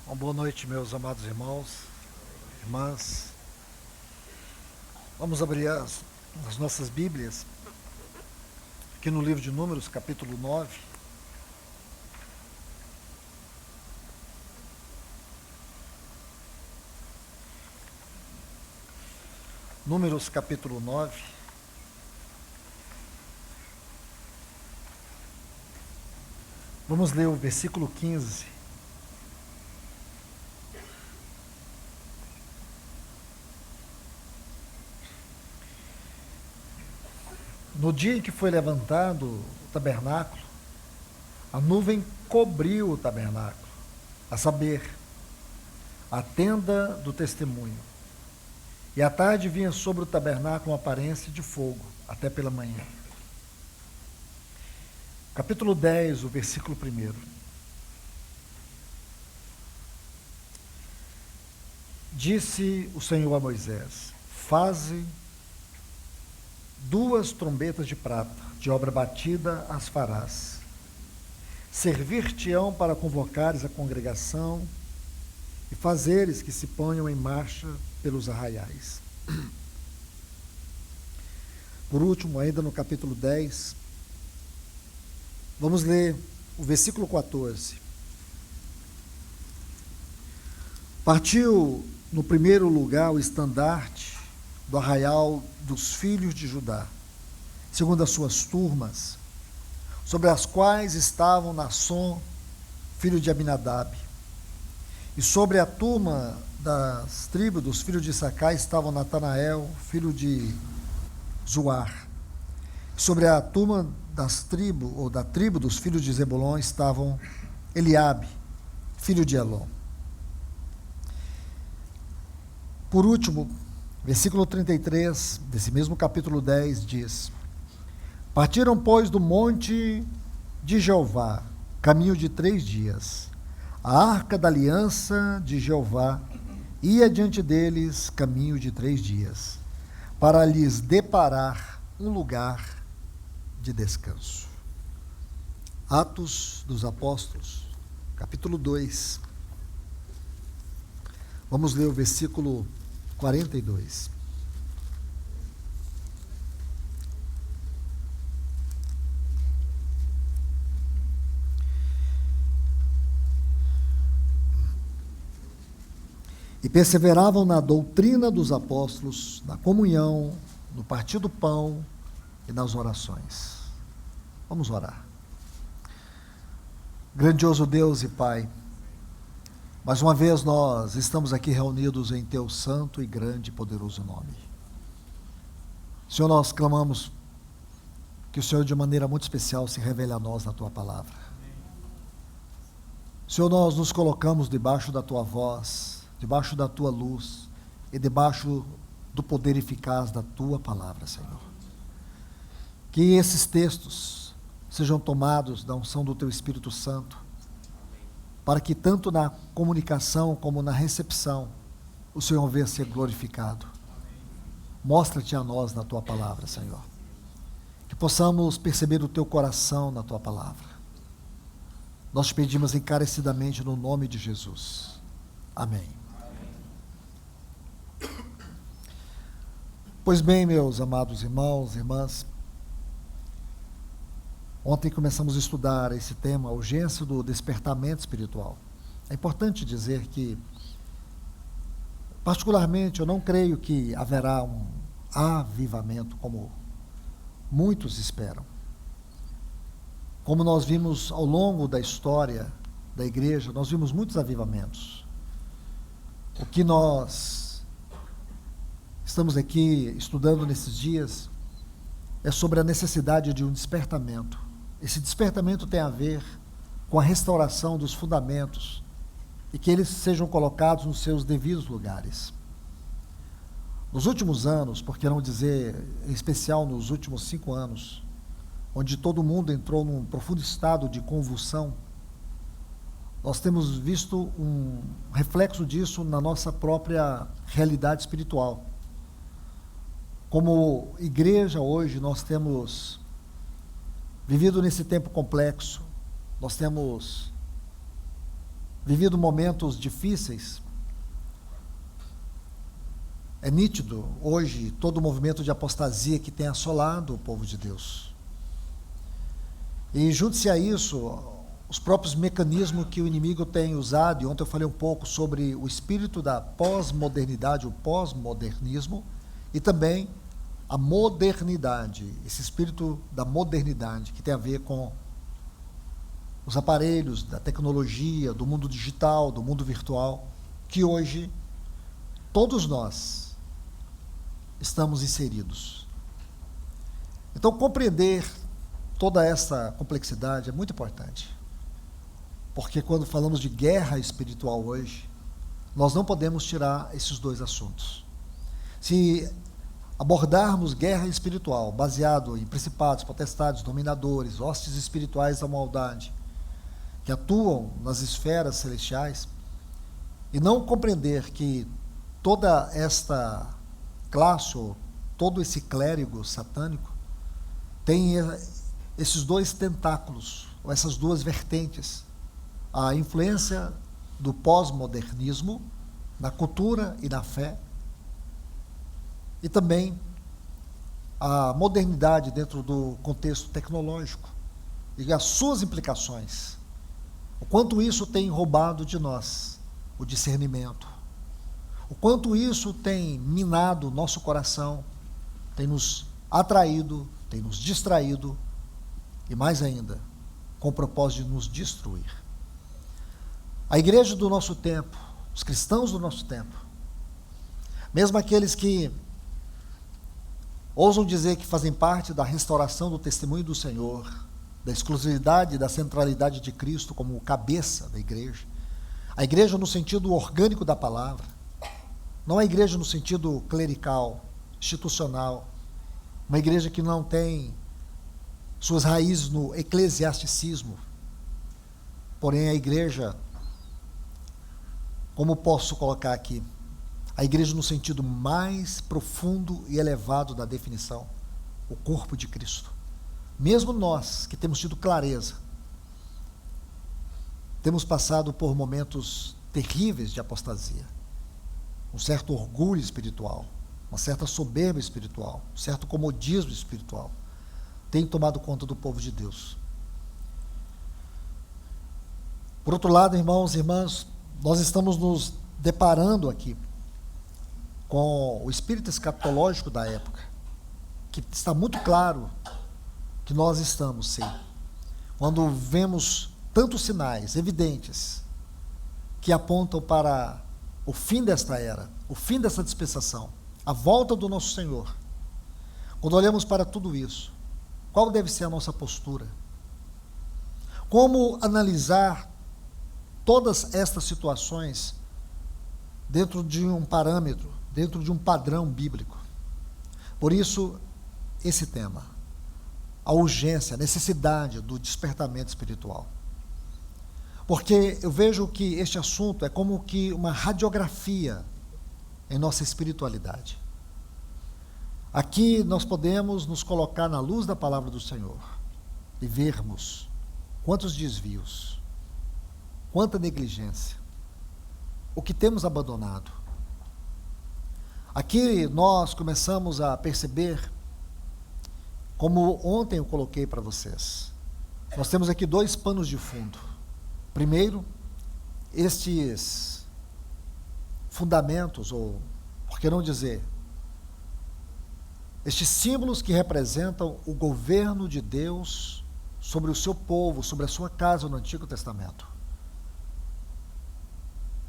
Uma boa noite, meus amados irmãos, irmãs. Vamos abrir as nossas Bíblias aqui no livro de Números, capítulo 9. Números, capítulo 9. Vamos ler o versículo 15. No dia em que foi levantado o tabernáculo, a nuvem cobriu o tabernáculo, a saber, a tenda do testemunho. E à tarde vinha sobre o tabernáculo uma aparência de fogo, até pela manhã. Capítulo 10, o versículo 1. Disse o Senhor a Moisés: faze 2 trombetas de prata, de obra batida as farás. Servir-te-ão para convocares a congregação e fazeres que se ponham em marcha pelos arraiais. Por último, ainda no capítulo 10, vamos ler o versículo 14. Partiu no primeiro lugar o estandarte do arraial dos filhos de Judá, segundo as suas turmas, sobre as quais estavam Naasson, filho de Aminadab. E sobre a turma das tribos dos filhos de Issacar estavam Natanael, filho de Zuar. Sobre a turma das tribos, ou da tribo dos filhos de Zebulon, estavam Eliabe, filho de Elon. Por último, versículo 33, desse mesmo capítulo 10, diz: partiram, pois, do monte de Jeová, caminho de 3 dias. A arca da aliança de Jeová ia diante deles, caminho de 3 dias, para lhes deparar um lugar de descanso. Atos dos Apóstolos, capítulo 2. Vamos ler o versículo 42. E perseveravam na doutrina dos apóstolos, na comunhão, no partir do pão e nas orações. Vamos orar. Grandioso Deus e Pai, mais uma vez nós estamos aqui reunidos em Teu santo e grande e poderoso nome. Senhor, nós clamamos que o Senhor de maneira muito especial se revele a nós na Tua palavra. Senhor, nós nos colocamos debaixo da Tua voz, debaixo da Tua luz e debaixo do poder eficaz da Tua palavra, Senhor. Que esses textos sejam tomados da unção do Teu Espírito Santo, para que tanto na comunicação como na recepção o Senhor venha ser glorificado. Mostra-te a nós na Tua palavra, Senhor. Que possamos perceber o Teu coração na Tua palavra. Nós te pedimos encarecidamente no nome de Jesus. Amém. Pois bem, meus amados irmãos e irmãs, ontem começamos a estudar esse tema, a urgência do despertamento espiritual. É importante dizer que, particularmente, eu não creio que haverá um avivamento como muitos esperam. Como nós vimos ao longo da história da igreja, nós vimos muitos avivamentos. O que nós estamos aqui estudando nesses dias é sobre a necessidade de um despertamento. Esse despertamento tem a ver com a restauração dos fundamentos e que eles sejam colocados nos seus devidos lugares. Nos últimos anos, por que não dizer, em especial nos últimos 5 anos, onde todo mundo entrou num profundo estado de convulsão, nós temos visto um reflexo disso na nossa própria realidade espiritual. Como igreja hoje, nós temos vivido nesse tempo complexo, nós temos vivido momentos difíceis, é nítido hoje todo o movimento de apostasia que tem assolado o povo de Deus. E junte-se a isso, os próprios mecanismos que o inimigo tem usado, e ontem eu falei um pouco sobre o espírito da pós-modernidade, o pós-modernismo, e também a modernidade, esse espírito da modernidade, que tem a ver com os aparelhos, da tecnologia, do mundo digital, do mundo virtual, que hoje todos nós estamos inseridos. Então, compreender toda essa complexidade é muito importante, porque quando falamos de guerra espiritual hoje, nós não podemos tirar esses dois assuntos. Se abordarmos guerra espiritual baseado em principados, potestades, dominadores, hostes espirituais da maldade, que atuam nas esferas celestiais, e não compreender que toda esta classe, ou todo esse clérigo satânico, tem esses dois tentáculos, ou essas duas vertentes, a influência do pós-modernismo na cultura e na fé, e também a modernidade dentro do contexto tecnológico e as suas implicações, o quanto isso tem roubado de nós o discernimento, o quanto isso tem minado nosso coração, tem nos atraído, tem nos distraído e mais ainda, com o propósito de nos destruir. A igreja do nosso tempo, os cristãos do nosso tempo, mesmo aqueles que ousam dizer que fazem parte da restauração do testemunho do Senhor, da exclusividade e da centralidade de Cristo como cabeça da igreja, a igreja no sentido orgânico da palavra, não a igreja no sentido clerical, institucional, uma igreja que não tem suas raízes no eclesiasticismo, porém a igreja, como posso colocar aqui, a igreja no sentido mais profundo e elevado da definição, o corpo de Cristo. Mesmo nós, que temos tido clareza, temos passado por momentos terríveis de apostasia, um certo orgulho espiritual, uma certa soberba espiritual, um certo comodismo espiritual, tem tomado conta do povo de Deus. Por outro lado, irmãos e irmãs, nós estamos nos deparando aqui com o espírito escatológico da época, que está muito claro que nós estamos, sim, quando vemos tantos sinais evidentes que apontam para o fim desta era, o fim dessa dispensação, a volta do nosso Senhor. Quando olhamos para tudo isso, qual deve ser a nossa postura? Como analisar todas estas situações dentro de um parâmetro, dentro de um padrão bíblico? Por isso, esse tema, a urgência, a necessidade do despertamento espiritual. Porque eu vejo que este assunto é como que uma radiografia em nossa espiritualidade. Aqui nós podemos nos colocar na luz da palavra do Senhor e vermos quantos desvios, quanta negligência, o que temos abandonado. Aqui nós começamos a perceber, como ontem eu coloquei para vocês, nós temos aqui dois panos de fundo. Primeiro, estes fundamentos, ou por que não dizer, estes símbolos que representam o governo de Deus sobre o seu povo, sobre a sua casa no Antigo Testamento.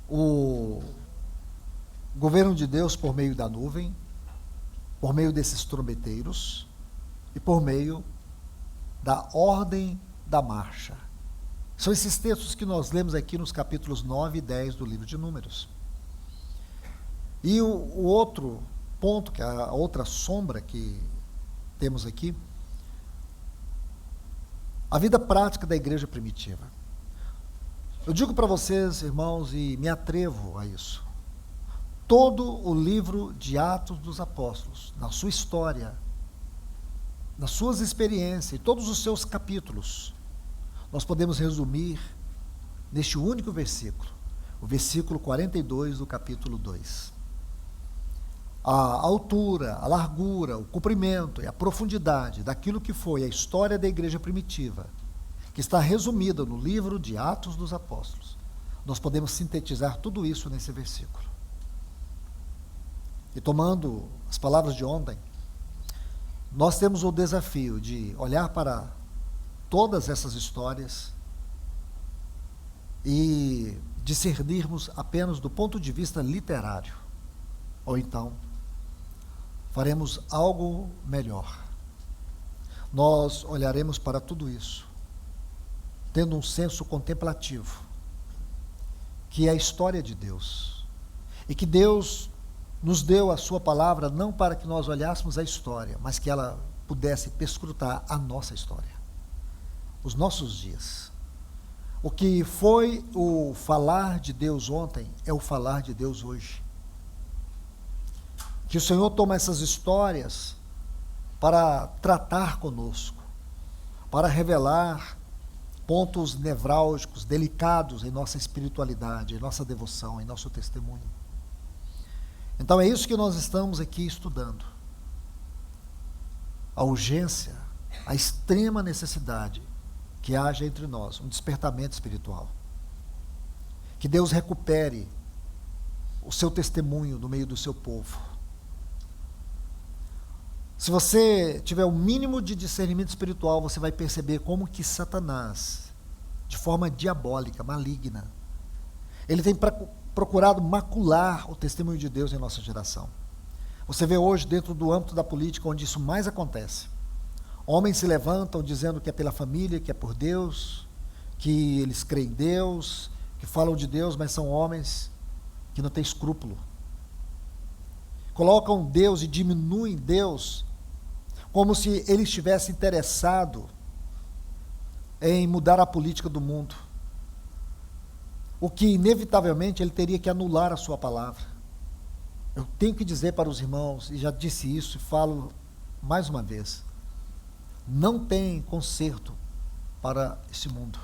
O governo de Deus por meio da nuvem, por meio desses trombeteiros e por meio da ordem da marcha. São esses textos que nós lemos aqui nos capítulos 9 e 10 do livro de Números. E o outro ponto, que é a outra sombra que temos aqui, a vida prática da igreja primitiva. Eu digo para vocês, irmãos, e me atrevo a isso, todo o livro de Atos dos Apóstolos, na sua história, nas suas experiências, e todos os seus capítulos, nós podemos resumir neste único versículo: o versículo 42 do capítulo 2. A altura, a largura, o comprimento e a profundidade daquilo que foi a história da igreja primitiva, que está resumida no livro de Atos dos Apóstolos, nós podemos sintetizar tudo isso nesse versículo. E tomando as palavras de ontem, nós temos o desafio de olhar para todas essas histórias e discernirmos apenas do ponto de vista literário, ou então faremos algo melhor. Nós olharemos para tudo isso tendo um senso contemplativo, que é a história de Deus, e que Deus nos deu a sua palavra não para que nós olhássemos a história, mas que ela pudesse perscrutar a nossa história, os nossos dias. O que foi o falar de Deus ontem é o falar de Deus hoje. Que o Senhor toma essas histórias para tratar conosco, para revelar pontos nevrálgicos, delicados em nossa espiritualidade, em nossa devoção, em nosso testemunho. Então é isso que nós estamos aqui estudando. A urgência, a extrema necessidade que haja entre nós, um despertamento espiritual. Que Deus recupere o seu testemunho no meio do seu povo. Se você tiver o mínimo de discernimento espiritual, você vai perceber como que Satanás, de forma diabólica, maligna, ele tem procurado macular o testemunho de Deus em nossa geração. Você vê hoje, dentro do âmbito da política, onde isso mais acontece. Homens se levantam dizendo que é pela família, que é por Deus, que eles creem em Deus, que falam de Deus, mas são homens que não têm escrúpulo. Colocam Deus e diminuem Deus como se ele estivesse interessado em mudar a política do mundo. O que, inevitavelmente, ele teria que anular a sua palavra. Eu tenho que dizer para os irmãos, e já disse isso e falo mais uma vez, não tem conserto para esse mundo.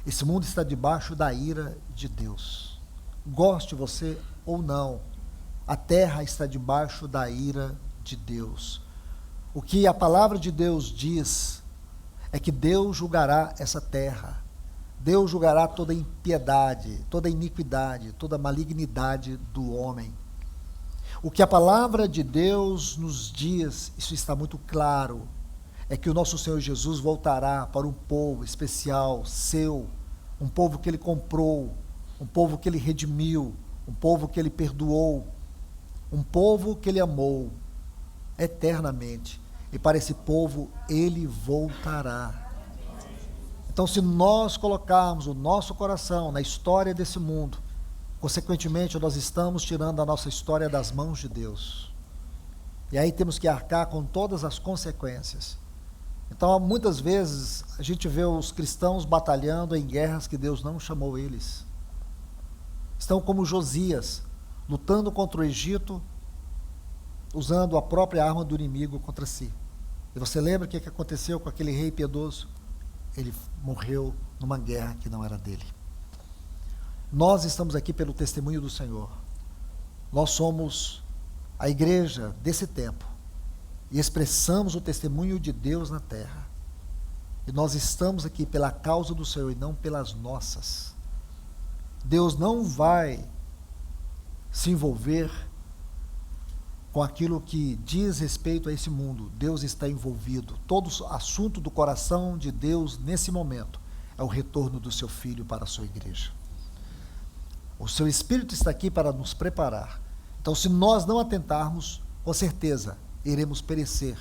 Esse mundo está debaixo da ira de Deus. Goste você ou não, a terra está debaixo da ira de Deus. O que a palavra de Deus diz é que Deus julgará essa terra. Deus julgará toda impiedade, toda iniquidade, toda malignidade do homem. O que a palavra de Deus nos diz, isso está muito claro, é que o nosso Senhor Jesus voltará para um povo especial, seu, um povo que ele comprou, um povo que ele redimiu, um povo que ele perdoou, um povo que ele amou eternamente. E para esse povo ele voltará. Então, se nós colocarmos o nosso coração na história desse mundo, consequentemente nós estamos tirando a nossa história das mãos de Deus. E aí temos que arcar com todas as consequências. Então, muitas vezes, a gente vê os cristãos batalhando em guerras que Deus não chamou eles. Estão como Josias, lutando contra o Egito, usando a própria arma do inimigo contra si. E você lembra o que aconteceu com aquele rei piedoso? Ele morreu numa guerra que não era dele. Nós estamos aqui pelo testemunho do Senhor. Nós somos a igreja desse tempo e expressamos o testemunho de Deus na terra. E nós estamos aqui pela causa do Senhor e não pelas nossas. Deus não vai se envolver com aquilo que diz respeito a esse mundo. Deus está envolvido. Todo assunto do coração de Deus nesse momento é o retorno do seu Filho para a sua igreja. O seu Espírito está aqui para nos preparar. Então, se nós não atentarmos, com certeza iremos perecer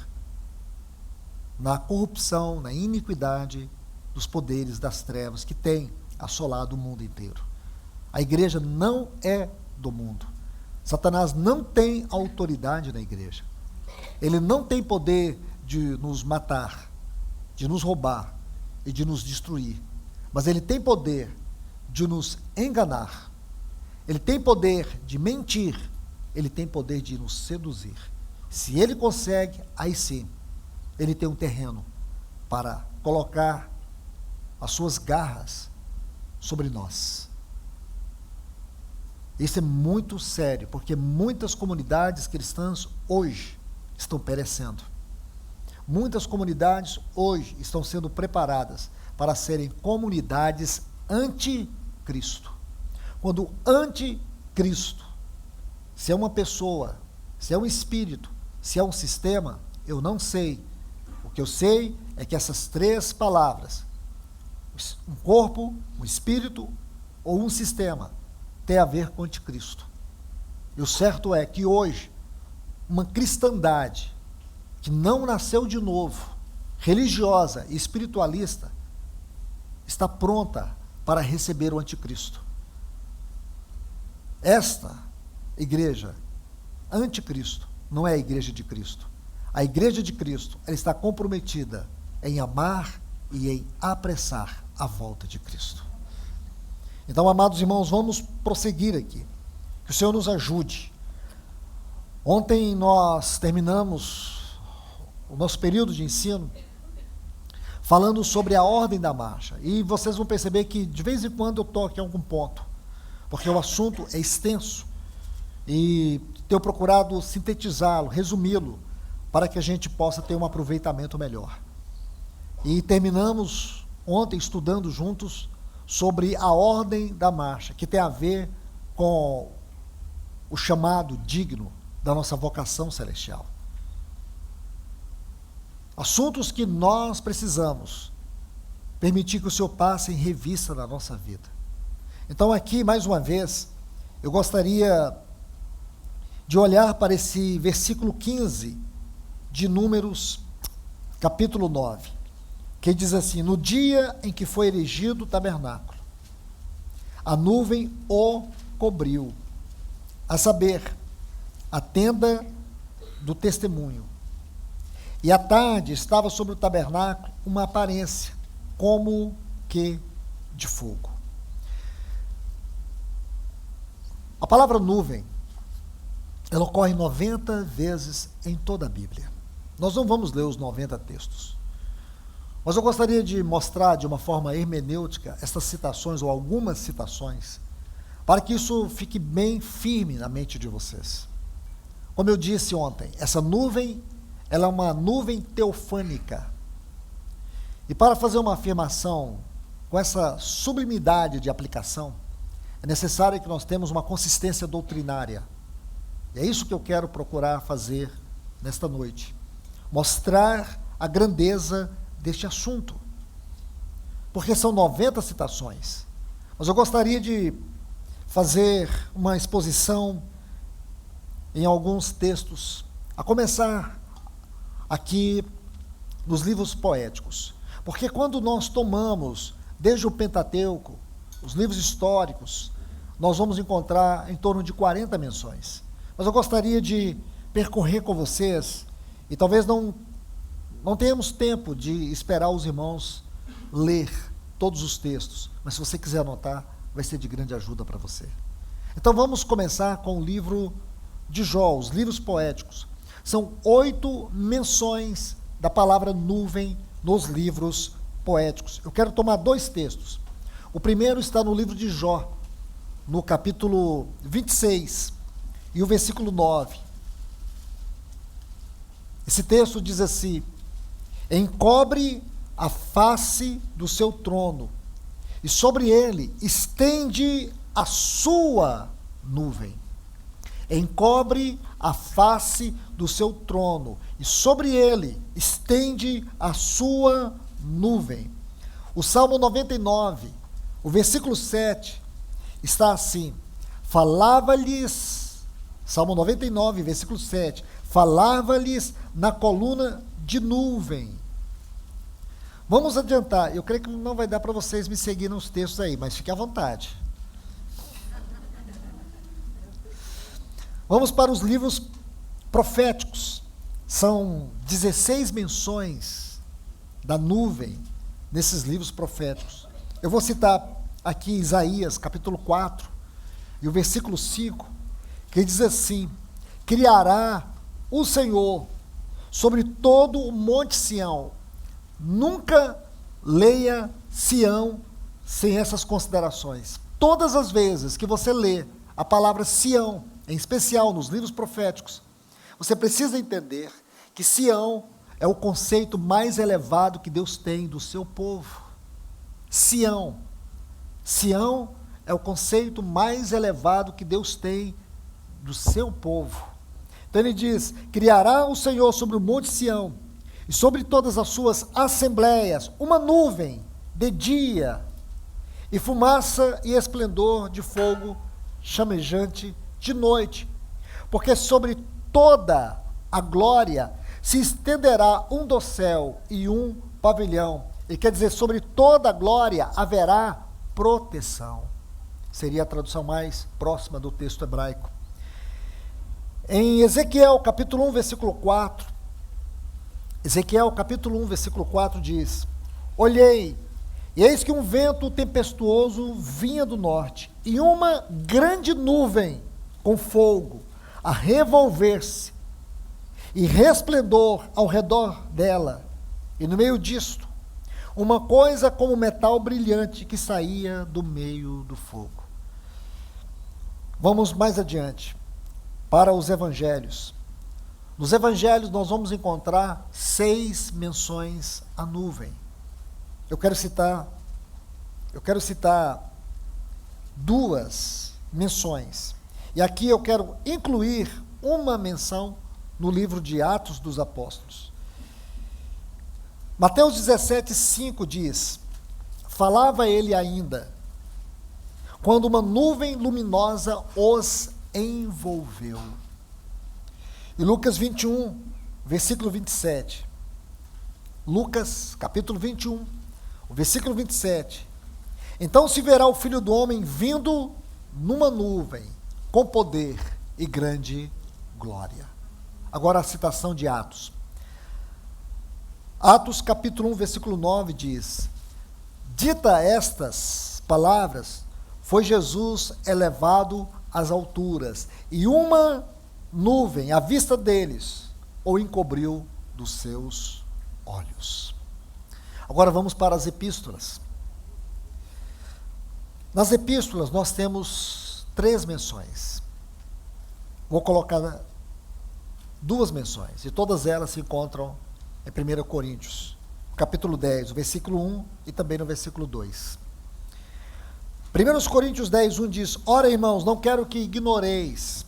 na corrupção, na iniquidade dos poderes das trevas que têm assolado o mundo inteiro. A igreja não é do mundo. Satanás não tem autoridade na igreja. Ele não tem poder de nos matar, de nos roubar e de nos destruir. Mas ele tem poder de nos enganar. Ele tem poder de mentir. Ele tem poder de nos seduzir. Se ele consegue, aí sim, ele tem um terreno para colocar as suas garras sobre nós. Isso é muito sério, porque muitas comunidades cristãs hoje estão perecendo. Muitas comunidades hoje estão sendo preparadas para serem comunidades anticristo. Quando anticristo, se é uma pessoa, se é um espírito, se é um sistema, eu não sei. O que eu sei é que essas três palavras, um corpo, um espírito ou um sistema, tem a ver com anticristo. E o certo é que hoje, uma cristandade que não nasceu de novo, religiosa e espiritualista, está pronta para receber o anticristo. Esta igreja anticristo não é a igreja de Cristo. A igreja de Cristo, ela está comprometida em amar e em apressar a volta de Cristo. Então, amados irmãos, vamos prosseguir aqui. Que o Senhor nos ajude. Ontem nós terminamos o nosso período de ensino falando sobre a ordem da marcha. E vocês vão perceber que de vez em quando eu toco em algum ponto, porque o assunto é extenso. E tenho procurado sintetizá-lo, resumi-lo, para que a gente possa ter um aproveitamento melhor. E terminamos ontem estudando juntos sobre a ordem da marcha, que tem a ver com o chamado digno da nossa vocação celestial. Assuntos que nós precisamos permitir que o Senhor passe em revista na nossa vida. Então aqui, mais uma vez, eu gostaria de olhar para esse versículo 15 de Números, capítulo 9, que diz assim: no dia em que foi erigido o tabernáculo, a nuvem o cobriu, a saber, a tenda do testemunho. E à tarde estava sobre o tabernáculo uma aparência, como que de fogo. A palavra nuvem, ela ocorre 90 vezes em toda a Bíblia. Nós não vamos ler os 90 textos, mas eu gostaria de mostrar de uma forma hermenêutica estas citações, ou algumas citações, para que isso fique bem firme na mente de vocês. Como eu disse ontem, essa nuvem, ela é uma nuvem teofânica. E para fazer uma afirmação com essa sublimidade de aplicação, é necessário que nós tenhamos uma consistência doutrinária. E é isso que eu quero procurar fazer nesta noite. Mostrar a grandeza deste assunto. Porque são 90 citações. Mas eu gostaria de fazer uma exposição em alguns textos, a começar aqui nos livros poéticos. Porque quando nós tomamos, desde o Pentateuco, os livros históricos, nós vamos encontrar em torno de 40 menções. Mas eu gostaria de percorrer com vocês, e talvez não tenhamos tempo de esperar os irmãos ler todos os textos, mas se você quiser anotar, vai ser de grande ajuda para você. Então vamos começar com o livro de Jó, os livros poéticos. São 8 menções da palavra nuvem nos livros poéticos. Eu quero tomar 2 textos. O primeiro está no livro de Jó, no capítulo 26, e o versículo 9. Esse texto diz assim: encobre a face do seu trono, e sobre ele estende a sua nuvem. Encobre a face do seu trono, e sobre ele estende a sua nuvem. O Salmo 99, o versículo 7, está assim: falava-lhes, Salmo 99, versículo 7, falava-lhes na coluna de nuvem. Vamos adiantar, eu creio que não vai dar para vocês me seguir nos textos aí, mas fique à vontade. Vamos para os livros proféticos. São 16 menções da nuvem nesses livros proféticos. Eu vou citar aqui Isaías, capítulo 4, e o versículo 5, que diz assim: criará o Senhor sobre todo o monte Sião. Nunca leia Sião sem essas considerações. Todas as vezes que você lê a palavra Sião, em especial nos livros proféticos, você precisa entender que Sião é o conceito mais elevado que Deus tem do seu povo. Sião. Sião é o conceito mais elevado que Deus tem do seu povo. Então ele diz: criará o Senhor sobre o monte Sião e sobre todas as suas assembleias uma nuvem de dia e fumaça e esplendor de fogo chamejante de noite, porque sobre toda a glória se estenderá um dossel e um pavilhão. E quer dizer, sobre toda a glória haverá proteção. Seria a tradução mais próxima do texto hebraico. Em Ezequiel, capítulo 1, versículo 4, Ezequiel, capítulo 1, versículo 4 diz: olhei, e eis que um vento tempestuoso vinha do norte, e uma grande nuvem com fogo a revolver-se, e resplendor ao redor dela, e no meio disto, uma coisa como metal brilhante que saía do meio do fogo. Vamos mais adiante, para os evangelhos. Nos evangelhos nós vamos encontrar 6 menções à nuvem. Eu quero citar 2 menções. E aqui eu quero incluir uma menção no livro de Atos dos Apóstolos. Mateus 17:5 diz: falava ele ainda, quando uma nuvem luminosa os envolveu. E Lucas 21, versículo 27. Lucas, capítulo 21, o versículo 27. Então se verá o Filho do Homem vindo numa nuvem, com poder e grande glória. Agora a citação de Atos. Atos capítulo 1, versículo 9 diz: dita estas palavras, foi Jesus elevado às alturas, e uma nuvem à vista deles o encobriu dos seus olhos. Agora vamos para as epístolas. Nas epístolas nós temos 3 menções. Vou colocar 2 menções, e todas elas se encontram em 1 Coríntios, capítulo 10, o versículo 1 e também no versículo 2. 1 Coríntios 10, 1 diz: ora, irmãos, não quero que ignoreis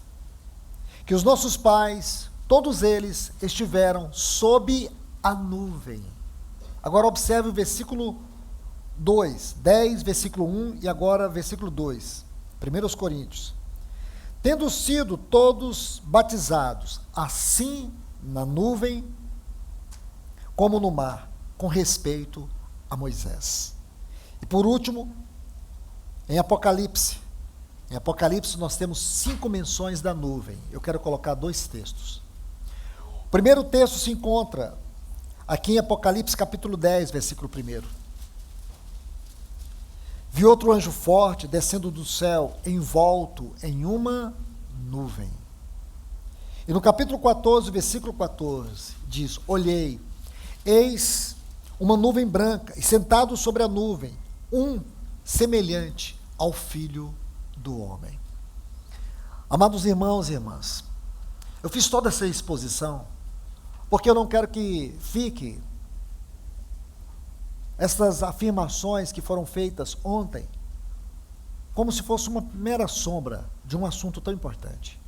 que os nossos pais, todos eles, estiveram sob a nuvem. Agora observe o versículo 2, 10, versículo 1 e agora versículo 2, 1 Coríntios. Tendo sido todos batizados, assim na nuvem como no mar, com respeito a Moisés. E por último, em Apocalipse nós temos 5 menções da nuvem. Eu quero colocar 2 textos. O primeiro texto se encontra aqui em Apocalipse capítulo 10, versículo 1. Vi outro anjo forte descendo do céu, envolto em uma nuvem. E no capítulo 14, versículo 14, diz: olhei, eis uma nuvem branca, e sentado sobre a nuvem, um semelhante ao Filho do Homem. Amados irmãos e irmãs, eu fiz toda essa exposição porque eu não quero que fique essas afirmações que foram feitas ontem como se fosse uma mera sombra de um assunto tão importante.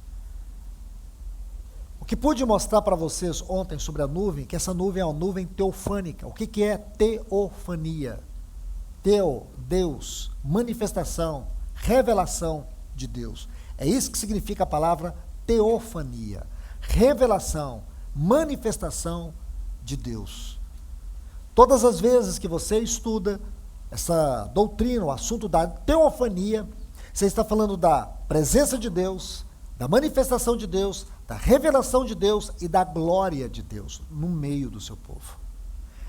O que pude mostrar para vocês ontem sobre a nuvem, que essa nuvem é uma nuvem teofânica. O que é teofania? Teo, Deus, manifestação, revelação de Deus. É isso que significa a palavra teofania. Revelação, manifestação de Deus. Todas as vezes que você estuda essa doutrina, o assunto da teofania, você está falando da presença de Deus, da manifestação de Deus, da revelação de Deus e da glória de Deus no meio do seu povo.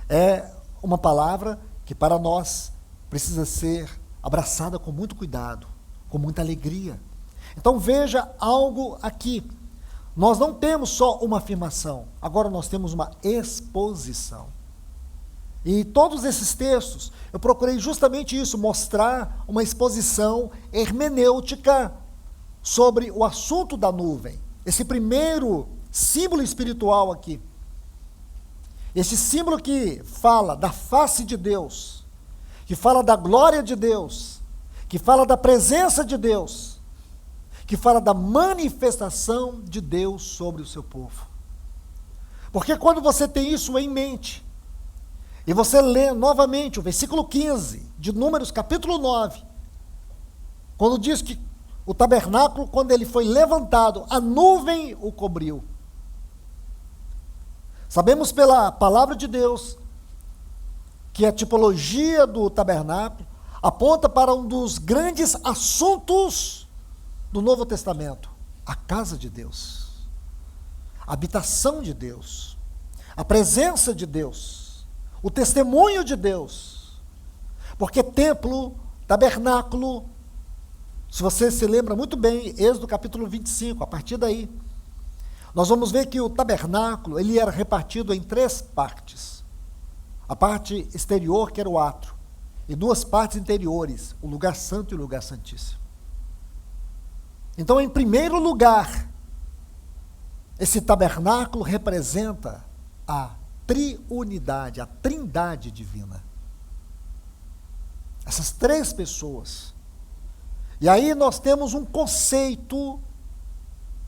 É uma palavra que para nós precisa ser abraçada com muito cuidado, com muita alegria. Então veja algo aqui. Nós não temos só uma afirmação, agora nós temos uma exposição. E todos esses textos, eu procurei justamente isso, mostrar uma exposição hermenêutica sobre o assunto da nuvem, esse primeiro símbolo espiritual aqui. Esse símbolo que fala da face de Deus, que fala da glória de Deus, que fala da presença de Deus, que fala da manifestação de Deus sobre o seu povo. Porque quando você tem isso em mente, e você lê novamente o versículo 15 de Números capítulo 9, quando diz que o tabernáculo, quando ele foi levantado, a nuvem o cobriu. Sabemos pela palavra de Deus que a tipologia do tabernáculo aponta para um dos grandes assuntos do Novo Testamento, a casa de Deus, a habitação de Deus, a presença de Deus, o testemunho de Deus. Porque templo, tabernáculo, se você se lembra muito bem, Êxodo capítulo 25, a partir daí, nós vamos ver que o tabernáculo, ele era repartido em 3 partes. A parte exterior, que era o átrio, e 2 partes interiores, o lugar santo e o lugar santíssimo. Então, em primeiro lugar, esse tabernáculo representa a triunidade, a trindade divina. Essas 3 pessoas. E aí nós temos um conceito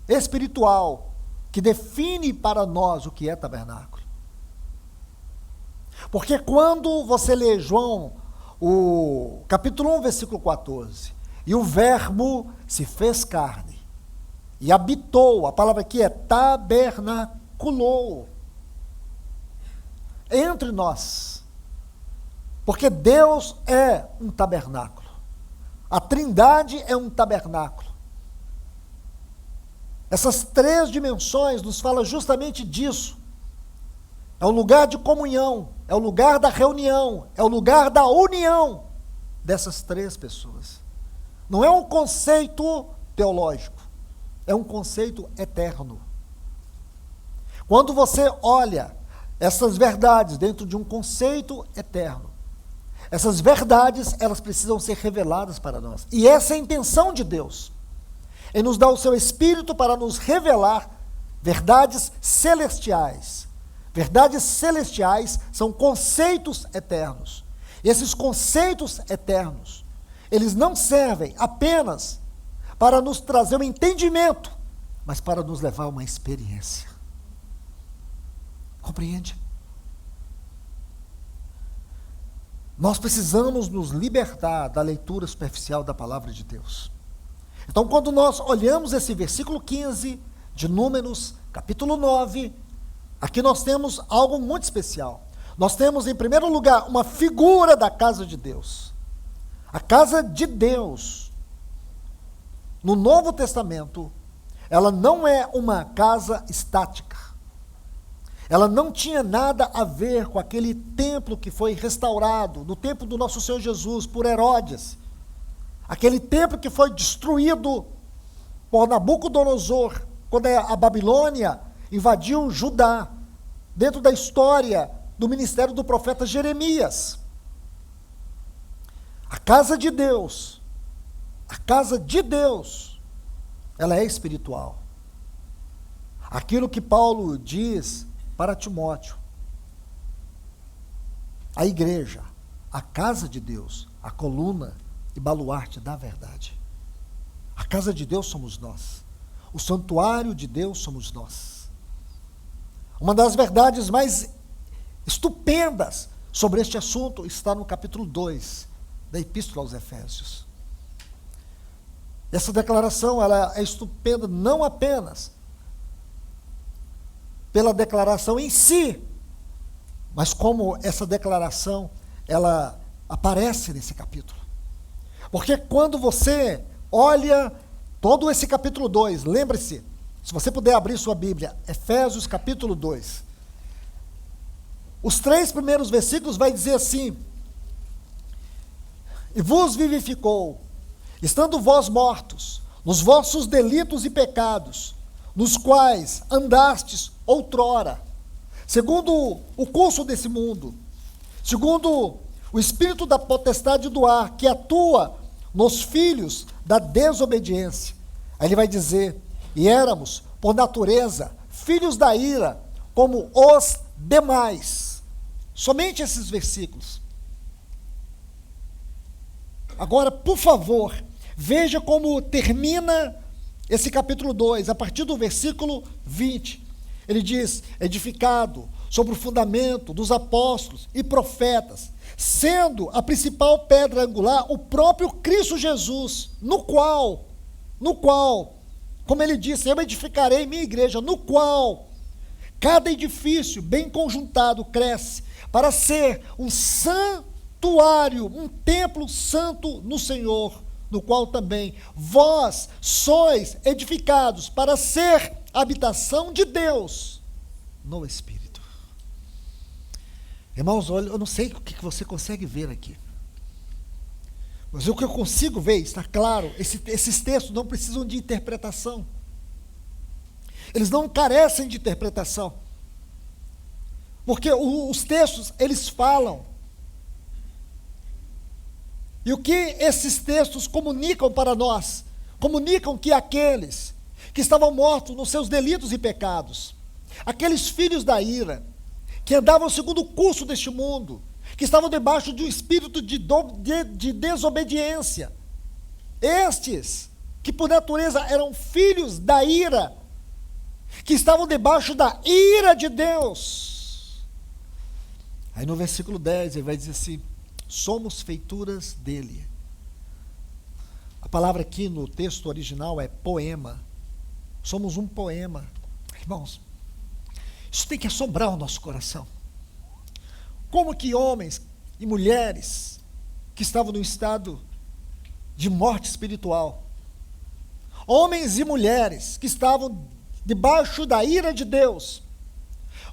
espiritual que define para nós o que é tabernáculo. Porque quando você lê João, o capítulo 1, versículo 14, e o verbo se fez carne, e habitou, a palavra aqui é tabernaculou, entre nós, porque Deus é um tabernáculo, a trindade é um tabernáculo. Essas 3 dimensões nos falam justamente disso. É o lugar de comunhão, é o lugar da reunião, é o lugar da união dessas 3 pessoas. Não é um conceito teológico, é um conceito eterno. Quando você olha essas verdades dentro de um conceito eterno, essas verdades, elas precisam ser reveladas para nós. E essa é a intenção de Deus. Ele nos dá o seu Espírito para nos revelar verdades celestiais. Verdades celestiais são conceitos eternos. E esses conceitos eternos, eles não servem apenas para nos trazer um entendimento, mas para nos levar a uma experiência. Compreende? Nós precisamos nos libertar da leitura superficial da palavra de Deus. Então, quando nós olhamos esse versículo 15 de Números, capítulo 9, aqui nós temos algo muito especial. Nós temos, em primeiro lugar, uma figura da casa de Deus. A casa de Deus, no Novo Testamento, ela não é uma casa estática. Ela não tinha nada a ver com aquele templo que foi restaurado, no tempo do nosso Senhor Jesus, por Herodes. Aquele templo que foi destruído por Nabucodonosor, quando a Babilônia invadiu Judá, dentro da história do ministério do profeta Jeremias. A casa de Deus, ela é espiritual. Aquilo que Paulo diz para Timóteo, a igreja, a casa de Deus, a coluna e baluarte da verdade. A casa de Deus somos nós. O santuário de Deus somos nós. Uma das verdades mais estupendas sobre este assunto está no capítulo 2 da Epístola aos Efésios. Essa declaração ela é estupenda não apenas pela declaração em si, mas como essa declaração ela aparece nesse capítulo. Porque quando você olha todo esse capítulo 2, lembre-se, se você puder abrir sua Bíblia, Efésios capítulo 2, os 3 primeiros versículos vai dizer assim: e vos vivificou, estando vós mortos, nos vossos delitos e pecados, nos quais andastes outrora, segundo o curso desse mundo, segundo o espírito da potestade do ar, que atua nos filhos da desobediência, Aí ele vai dizer, e éramos, por natureza, filhos da ira, como os demais. Somente esses versículos. Agora, por favor, veja como termina esse capítulo 2, a partir do versículo 20. Ele diz, edificado sobre o fundamento dos apóstolos e profetas, sendo a principal pedra angular o próprio Cristo Jesus, no qual, como ele disse, eu edificarei minha igreja, no qual cada edifício bem conjuntado cresce para ser um santuário, um templo santo no Senhor, no qual também vós sois edificados para ser habitação de Deus no Espírito. Irmãos, olha, eu não sei o que você consegue ver aqui, mas o que eu consigo ver, está claro, esses textos não precisam de interpretação. Eles não carecem de interpretação. Porque os textos, eles falam. E o que esses textos comunicam para nós? Comunicam que aqueles que estavam mortos nos seus delitos e pecados, aqueles filhos da ira, que andavam segundo o curso deste mundo, que estavam debaixo de um espírito de desobediência, estes, que por natureza eram filhos da ira, que estavam debaixo da ira de Deus. Aí no versículo 10 ele vai dizer assim, somos feituras dele. A palavra aqui no texto original é poema. Somos um poema. Irmãos, isso tem que assombrar o nosso coração. Como que homens e mulheres que estavam no estado de morte espiritual, homens e mulheres que estavam debaixo da ira de Deus,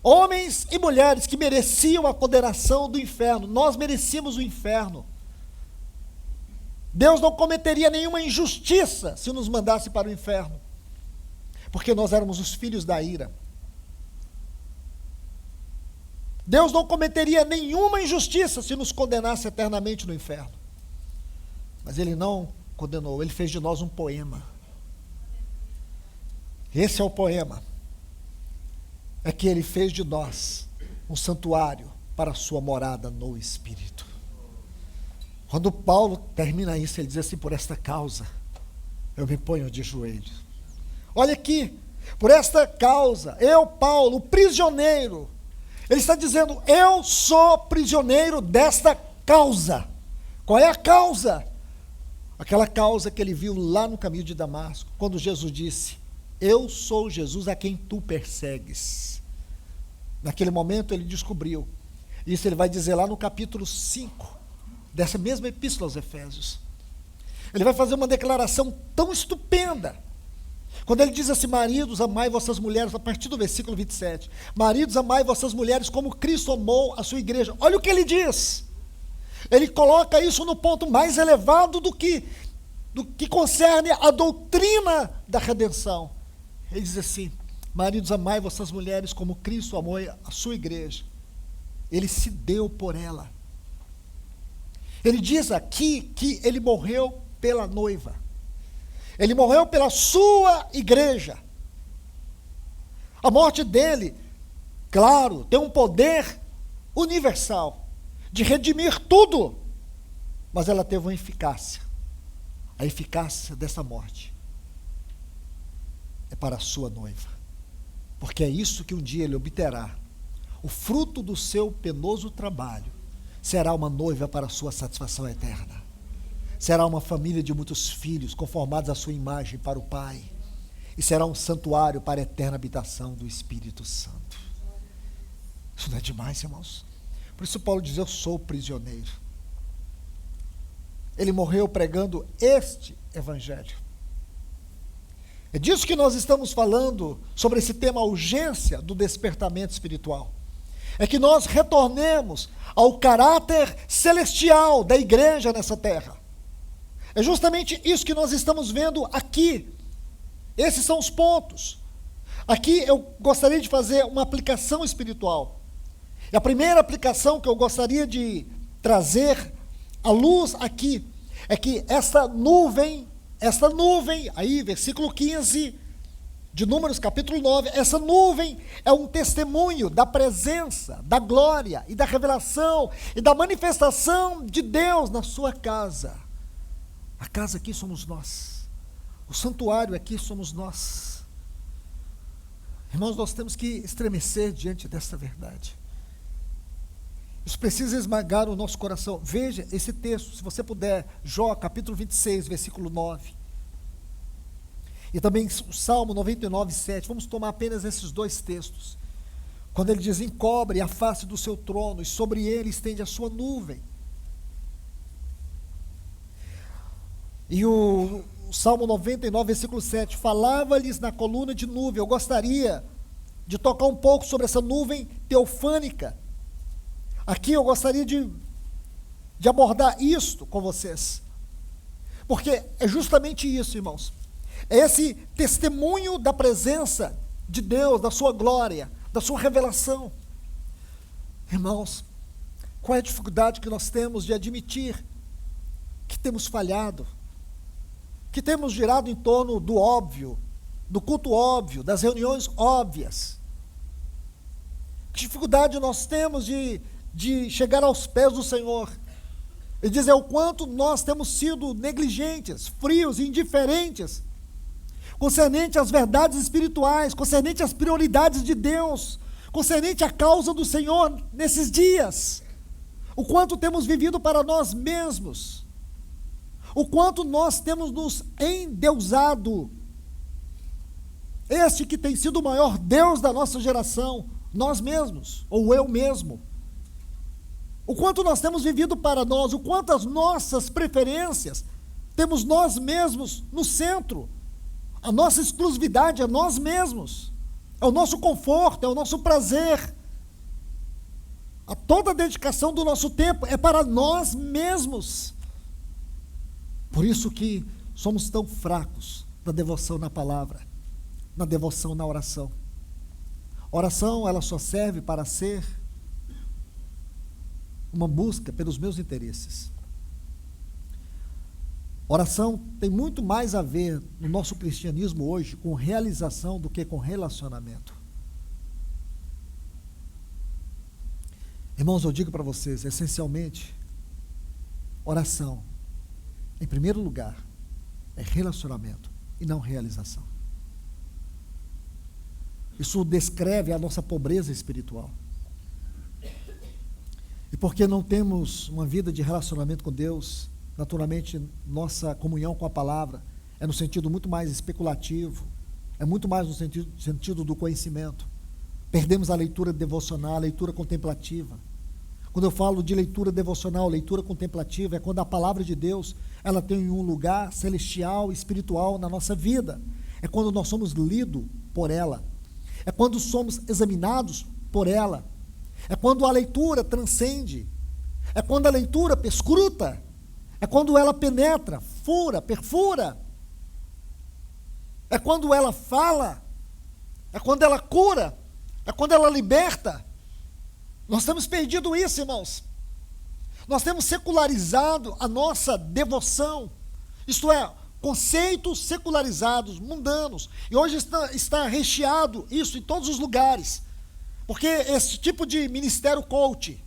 homens e mulheres que mereciam a condenação do inferno, nós merecíamos o inferno. Deus não cometeria nenhuma injustiça se nos mandasse para o inferno, porque nós éramos os filhos da ira. Deus não cometeria nenhuma injustiça se nos condenasse eternamente no inferno. Mas Ele não condenou, Ele fez de nós um poema. Esse é o poema. É que Ele fez de nós um santuário para a sua morada no Espírito. Quando Paulo termina isso, ele diz assim, por esta causa, eu me ponho de joelhos. Olha aqui, por esta causa, eu, Paulo, prisioneiro, ele está dizendo, eu sou prisioneiro desta causa. Qual é a causa? Aquela causa que ele viu lá no caminho de Damasco, quando Jesus disse, eu sou Jesus a quem tu persegues. Naquele momento ele descobriu. Isso ele vai dizer lá no capítulo 5, dessa mesma epístola aos Efésios. Ele vai fazer uma declaração tão estupenda. Quando ele diz assim, maridos, amai vossas mulheres, a partir do versículo 27, maridos, amai vossas mulheres como Cristo amou a sua igreja. Olha o que ele diz. Ele coloca isso no ponto mais elevado do que concerne a doutrina da redenção. Ele diz assim, maridos, amai vossas mulheres como Cristo amou a sua igreja. Ele se deu por ela. Ele diz aqui que ele morreu pela noiva. Ele morreu pela sua igreja. A morte dele, claro, tem um poder universal de redimir tudo, mas ela teve uma eficácia. A eficácia dessa morte é para a sua noiva, porque é isso que um dia ele obterá. O fruto do seu penoso trabalho será uma noiva para a sua satisfação eterna. Será uma família de muitos filhos, conformados à sua imagem para o Pai. E será um santuário para a eterna habitação do Espírito Santo. Isso não é demais, irmãos? Por isso Paulo diz, eu sou prisioneiro. Ele morreu pregando este evangelho. É disso que nós estamos falando, sobre esse tema, a urgência do despertamento espiritual. É que nós retornemos ao caráter celestial da igreja nessa terra. É justamente isso que nós estamos vendo aqui. Esses são os pontos. Aqui eu gostaria de fazer uma aplicação espiritual. E a primeira aplicação que eu gostaria de trazer à luz aqui é que essa nuvem essa nuvem, aí versículo 15 de Números capítulo 9, essa nuvem é um testemunho da presença, da glória e da revelação e da manifestação de Deus na sua casa. A casa aqui somos nós, o santuário aqui somos nós. Irmãos, nós temos que estremecer diante dessa verdade. Isso precisa esmagar o nosso coração. Veja esse texto, se você puder, Jó capítulo 26, versículo 9. E também o Salmo 99, 7. Vamos tomar apenas esses dois textos. Quando ele diz: encobre a face do seu trono, e sobre ele estende a sua nuvem. E o Salmo 99, versículo 7. Falava-lhes na coluna de nuvem. Eu gostaria de tocar um pouco sobre essa nuvem teofânica. Aqui eu gostaria de abordar isto com vocês. Porque é justamente isso, irmãos. É esse testemunho da presença de Deus, da sua glória, da sua revelação. Irmãos, qual é a dificuldade que nós temos de admitir que temos falhado, que temos girado em torno do óbvio, do culto óbvio, das reuniões óbvias? Que dificuldade nós temos de chegar aos pés do Senhor e dizer o quanto nós temos sido negligentes, frios e indiferentes concernente às verdades espirituais, concernente às prioridades de Deus, concernente à causa do Senhor nesses dias. O quanto temos vivido para nós mesmos, o quanto nós temos nos endeusado. Este que tem sido o maior Deus da nossa geração, nós mesmos, ou eu mesmo. O quanto nós temos vivido para nós, o quanto as nossas preferências temos nós mesmos no centro. A nossa exclusividade é nós mesmos, é o nosso conforto, é o nosso prazer. Toda a dedicação do nosso tempo é para nós mesmos. Por isso que somos tão fracos na devoção na palavra, na devoção na oração. A oração, ela só serve para ser uma busca pelos meus interesses. Oração tem muito mais a ver no nosso cristianismo hoje com realização do que com relacionamento. Irmãos, eu digo para vocês, essencialmente, oração, em primeiro lugar, é relacionamento e não realização. Isso descreve a nossa pobreza espiritual. E porque não temos uma vida de relacionamento com Deus, naturalmente, nossa comunhão com a palavra é no sentido muito mais especulativo, é muito mais no sentido do conhecimento. Perdemos a leitura devocional, a leitura contemplativa. Quando eu falo de leitura devocional, leitura contemplativa, é quando a palavra de Deus, ela tem um lugar celestial, espiritual na nossa vida. É quando nós somos lidos por ela. É quando somos examinados por ela. É quando a leitura transcende. É quando a leitura perscruta. É quando ela penetra, fura, perfura. É quando ela fala. É quando ela cura. É quando ela liberta. Nós temos perdido isso, irmãos. Nós temos secularizado a nossa devoção. Isto é, conceitos secularizados, mundanos. E hoje está recheado isso em todos os lugares. Porque esse tipo de ministério coach.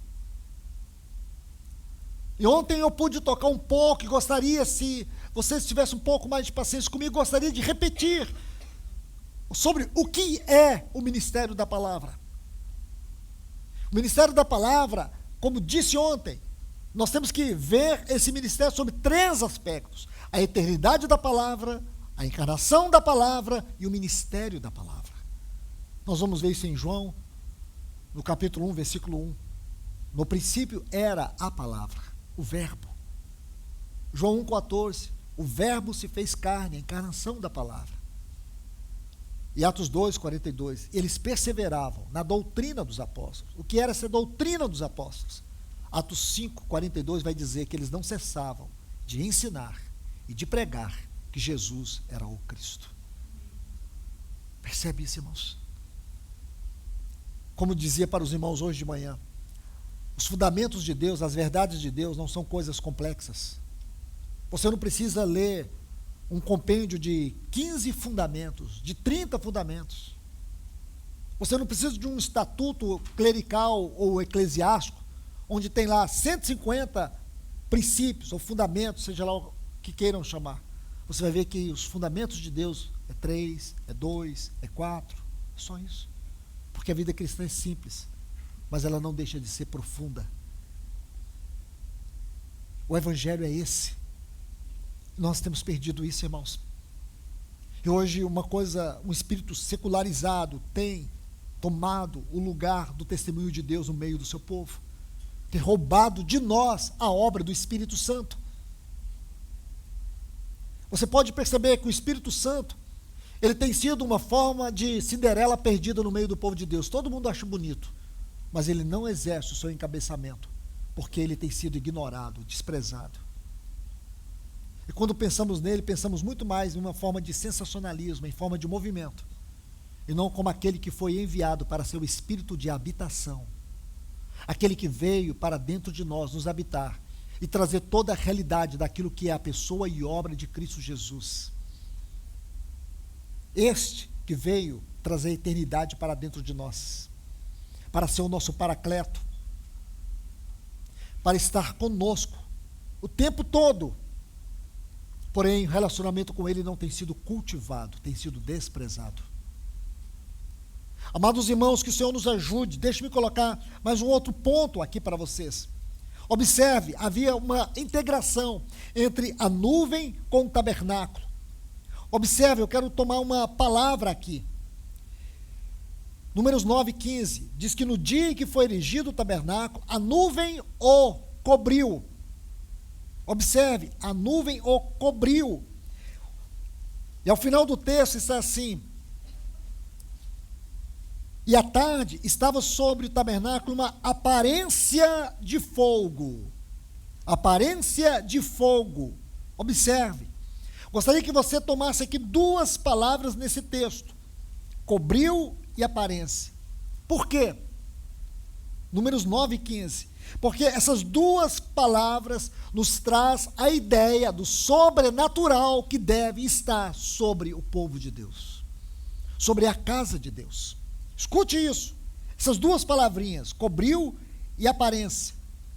E ontem eu pude tocar um pouco e gostaria, se vocês tivessem um pouco mais de paciência comigo, gostaria de repetir sobre o que é o ministério da palavra. O ministério da palavra, como disse ontem, nós temos que ver esse ministério sobre 3 aspectos: a eternidade da palavra, a encarnação da palavra e o ministério da palavra. Nós vamos ver isso em João, no capítulo 1, versículo 1. No princípio era a palavra, o verbo. João 1,14, o verbo se fez carne, a encarnação da palavra. E Atos 2,42, eles perseveravam na doutrina dos apóstolos. O que era essa doutrina dos apóstolos? Atos 5,42 vai dizer que eles não cessavam de ensinar e de pregar que Jesus era o Cristo. Percebe isso, irmãos? Como dizia para os irmãos hoje de manhã, os fundamentos de Deus, as verdades de Deus não são coisas complexas. Você não precisa ler um compêndio de 15 fundamentos, de 30 fundamentos. Você não precisa de um estatuto clerical ou eclesiástico, onde tem lá 150 princípios ou fundamentos, seja lá o que queiram chamar. Você vai ver que os fundamentos de Deus é 3, é 2, é 4, é só isso. Porque a vida cristã é simples, mas ela não deixa de ser profunda. O evangelho é esse. Nós temos perdido isso, irmãos. E hoje um espírito secularizado tem tomado o lugar do testemunho de Deus no meio do seu povo. Tem roubado de nós a obra do Espírito Santo. Você pode perceber que o Espírito Santo, ele tem sido uma forma de Cinderela perdida no meio do povo de Deus. Todo mundo acha bonito, mas ele não exerce o seu encabeçamento, porque ele tem sido ignorado, desprezado. E quando pensamos nele, pensamos muito mais em uma forma de sensacionalismo, em forma de movimento, e não como aquele que foi enviado para ser o espírito de habitação, aquele que veio para dentro de nós nos habitar e trazer toda a realidade daquilo que é a pessoa e obra de Cristo Jesus. Este que veio trazer a eternidade para dentro de nós, para ser o nosso paracleto, para estar conosco o tempo todo. Porém, o relacionamento com ele não tem sido cultivado, tem sido desprezado. Amados irmãos, que o Senhor nos ajude. Deixe-me colocar mais um outro ponto aqui para vocês. Observe, havia uma integração entre a nuvem com o tabernáculo. Observe, eu quero tomar uma palavra aqui. Números 9:15, diz que no dia em que foi erigido o tabernáculo, a nuvem o cobriu. Observe, a nuvem o cobriu. E ao final do texto está assim: e à tarde estava sobre o tabernáculo uma aparência de fogo. Aparência de fogo. Observe. Gostaria que você tomasse aqui duas palavras nesse texto: cobriu e aparência. Por quê? Números 9:15. Porque essas duas palavras nos traz a ideia do sobrenatural que deve estar sobre o povo de Deus, sobre a casa de Deus. Escute isso. Essas duas palavrinhas, cobriu e aparência,